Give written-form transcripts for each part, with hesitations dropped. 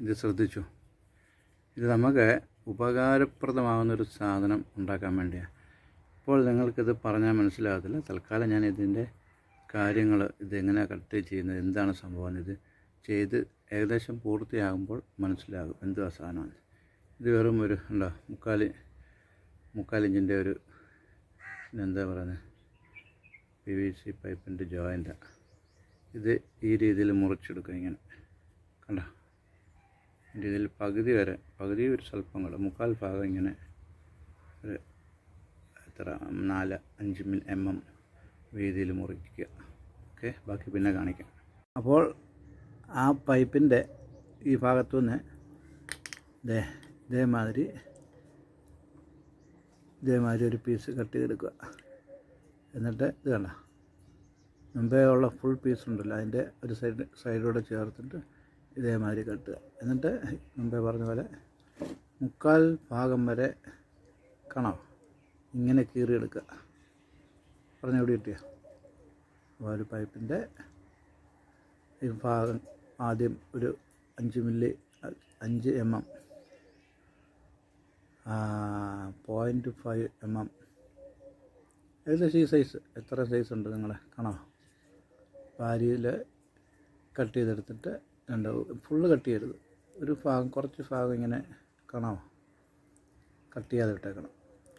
ഇത് ശ്രദ്ധിച്ചു. ഇത് നമുക്ക് ഉപകാരപ്രദമാകുന്നൊരു സാധനം ഉണ്ടാക്കാൻ വേണ്ടിയാണ്. ഇപ്പോൾ നിങ്ങൾക്കിത് പറഞ്ഞാൽ മനസ്സിലാകത്തില്ല. തൽക്കാലം ഞാൻ ഇതിൻ്റെ കാര്യങ്ങൾ, ഇതെങ്ങനെയാണ് കട്ട് ചെയ്യുന്നത്, എന്താണ് സംഭവം, ഇത് ചെയ്ത് ഏകദേശം പൂർത്തിയാകുമ്പോൾ മനസ്സിലാകും എന്തുവാ സാധനമാണ്. ഇത് വെറും ഒരു ഉണ്ടോ മുക്കാലിഞ്ചിൻ്റെ ഒരു എന്താ പറയുന്നത് PVC പൈപ്പിൻ്റെ ജോയിൻ്റാണ്. ഇത് ഈ രീതിയിൽ മുറിച്ചെടുക്കുക. ഇങ്ങനെ കണ്ടോ, ഈ രീതിയിൽ പകുതി ഒരു സ്വല്പം കൂടെ, മുക്കാൽ ഭാഗം ഇങ്ങനെ ഒരു എത്ര 4-5 mm വീതിയിൽ മുറിക്കുക. ഓക്കെ, ബാക്കി പിന്നെ കാണിക്കാം. അപ്പോൾ ആ പൈപ്പിൻ്റെ ഈ ഭാഗത്തുനിന്ന് ഇതേമാതിരി ഒരു പീസ് കട്ട് ചെയ്തെടുക്കുക. എന്നിട്ട് ഇത് കണ്ട മുമ്പേ ഉള്ള ഫുൾ പീസ് ഉണ്ടല്ലോ, അതിൻ്റെ ഒരു സൈഡിലൂടെ ചേർത്തിട്ട് ഇതേമാതിരി കട്ടുക. എന്നിട്ട് മുമ്പേ പറഞ്ഞ പോലെ മുക്കാൽ ഭാഗം വരെ കാണാം ഇങ്ങനെ കീറിയെടുക്കുക. പറഞ്ഞ എവിടെ കിട്ടിയ ഒരു പൈപ്പിൻ്റെ ഈ ഭാഗം ആദ്യം ഒരു 5 mm 0.5 mm ഏകദേശം ഈ സൈസ്. എത്ര സൈസ് ഉണ്ട് നിങ്ങളെ കാണാം. ഭാര്യയിൽ കട്ട് ചെയ്തെടുത്തിട്ട് ഫുള്ള് കട്ട് ചെയ്യരുത്, ഒരു ഭാഗം, കുറച്ച് ഭാഗം ഇങ്ങനെ കാണാമോ, കട്ട് ചെയ്യാതെ ഇട്ടേക്കണം.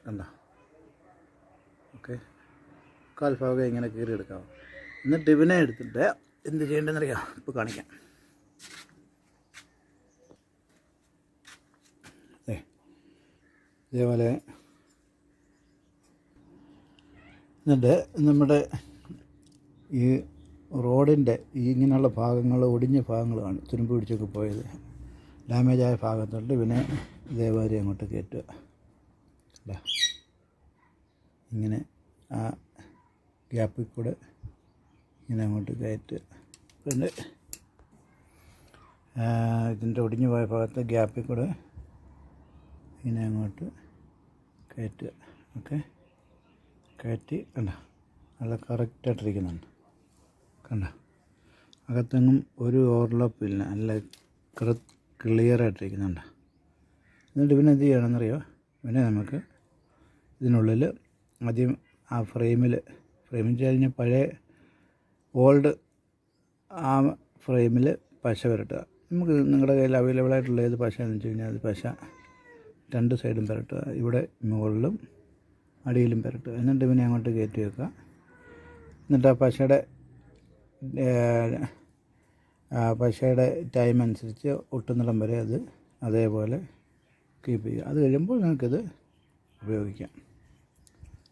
കണ്ടോ? ഓക്കെ, കാൽ ഭാഗം ഇങ്ങനെ കീറിയെടുക്കാമോ. എന്നിട്ട് ഇവനെ എടുത്തിട്ട് എന്ത് ചെയ്യേണ്ടതെന്നറിയാം, ഇപ്പോൾ കാണിക്കാം. ഇതേപോലെ എന്നിട്ട് നമ്മുടെ ഈ റോഡിൻ്റെ ഇങ്ങനെയുള്ള ഭാഗങ്ങൾ, ഒടിഞ്ഞ ഭാഗങ്ങളാണ് തുരുമ്പ് പിടിച്ചൊക്കെ പോയത്, ഡാമേജായ ഭാഗത്തുണ്ട്. പിന്നെ ഇതേമാതിരി അങ്ങോട്ട് കയറ്റുക. അല്ല, ഇങ്ങനെ ആ ഗ്യാപ്പിൽ കൂടെ ഇങ്ങനെ അങ്ങോട്ട് കയറ്റുക. പിന്നെ ഇതിൻ്റെ ഒടിഞ്ഞു പോയ ഭാഗത്ത് ഗ്യാപ്പിൽ കൂടെ ഇങ്ങനെ അങ്ങോട്ട് കയറ്റുക. ഓക്കെ, കയറ്റി കണ്ട നല്ല കറക്റ്റായിട്ടിരിക്കുന്നുണ്ട്. കണ്ട, അകത്തെങ്ങും ഒരു ഓവർലാപ്പ് ഇല്ല, നല്ല ക്ലിയറായിട്ടിരിക്കുന്നുണ്ട്. എന്നിട്ട് പിന്നെ എന്ത് ചെയ്യണമെന്നറിയോ, പിന്നെ നമുക്ക് ഇതിനുള്ളിൽ ആദ്യം ആ ഫ്രെയിമിൽ കഴിഞ്ഞാൽ പഴയ ഓൾഡ് ആ ഫ്രെയിമിൽ പശ പുരട്ടുക. നമുക്ക് നിങ്ങളുടെ കയ്യിൽ അവൈലബിളായിട്ടുള്ള ഏത് പശയെന്ന് വെച്ച് കഴിഞ്ഞാൽ അത് പശ 2 സൈഡും പുരട്ടുക. ഇവിടെ മുകളിലും അടിയിലും പുരട്ടുക. എന്നിട്ട് പിന്നെ അങ്ങോട്ട് കയറ്റി വെക്കുക. എന്നിട്ട് ആ പശയുടെ ടൈം അനുസരിച്ച് ഒട്ടുന്നിടം വരെ അത് അതേപോലെ കീപ്പ് ചെയ്യുക. അത് കഴിയുമ്പോൾ നിങ്ങൾക്കിത് ഉപയോഗിക്കാം.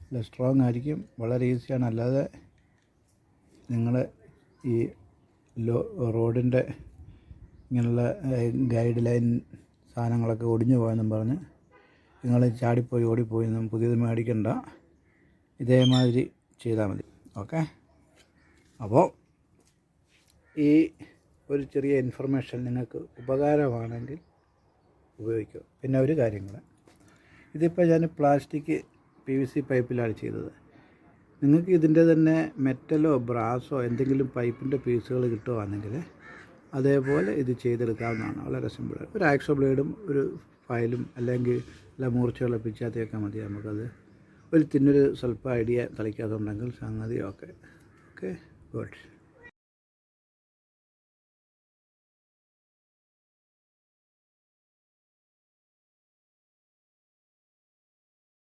നല്ല സ്ട്രോങ് ആയിരിക്കും, വളരെ ഈസിയാണ്. അല്ലാതെ നിങ്ങൾ ഈ റോഡിൻ്റെ ഇങ്ങനെയുള്ള ഗൈഡ് ലൈൻ സാധനങ്ങളൊക്കെ ഒടിഞ്ഞു പോയെന്നും പറഞ്ഞ് നിങ്ങൾ ചാടിപ്പോയി ഓടിപ്പോയി ഒന്നും പുതിയത് മേടിക്കണ്ട. ഇതേമാതിരി ചെയ്താൽ മതി. ഓക്കെ, അപ്പോൾ ഈ ഒരു ചെറിയ ഇൻഫർമേഷൻ നിങ്ങൾക്ക് ഉപകാരമാണെങ്കിൽ ഉപയോഗിക്കുക. പിന്നെ ഒരു കാര്യം കൂടെ, ഇതിപ്പോൾ ഞാൻ പ്ലാസ്റ്റിക് PVC പൈപ്പിലാണ് ചെയ്തത്. നിങ്ങൾക്ക് ഇതിൻ്റെ തന്നെ മെറ്റലോ ബ്രാസോ എന്തെങ്കിലും പൈപ്പിൻ്റെ പീസുകൾ കിട്ടുകയാണെങ്കിൽ അതേപോലെ ഇത് ചെയ്തെടുക്കാവുന്നതാണ്. വളരെ സിമ്പിൾ. ഒരു ആക്സോ ബ്ലേഡും ഒരു ഫയലും അല്ലെങ്കിൽ മൂർച്ചയുള്ള പിച്ചാത്തിയൊക്കെ മതി. നമുക്കത് ഒരു തിന്നൊരു സ്വല്പം ഐഡിയ തളിക്കാതുണ്ടെങ്കിൽ സംഗതി ഓക്കെ. ഗുഡ്.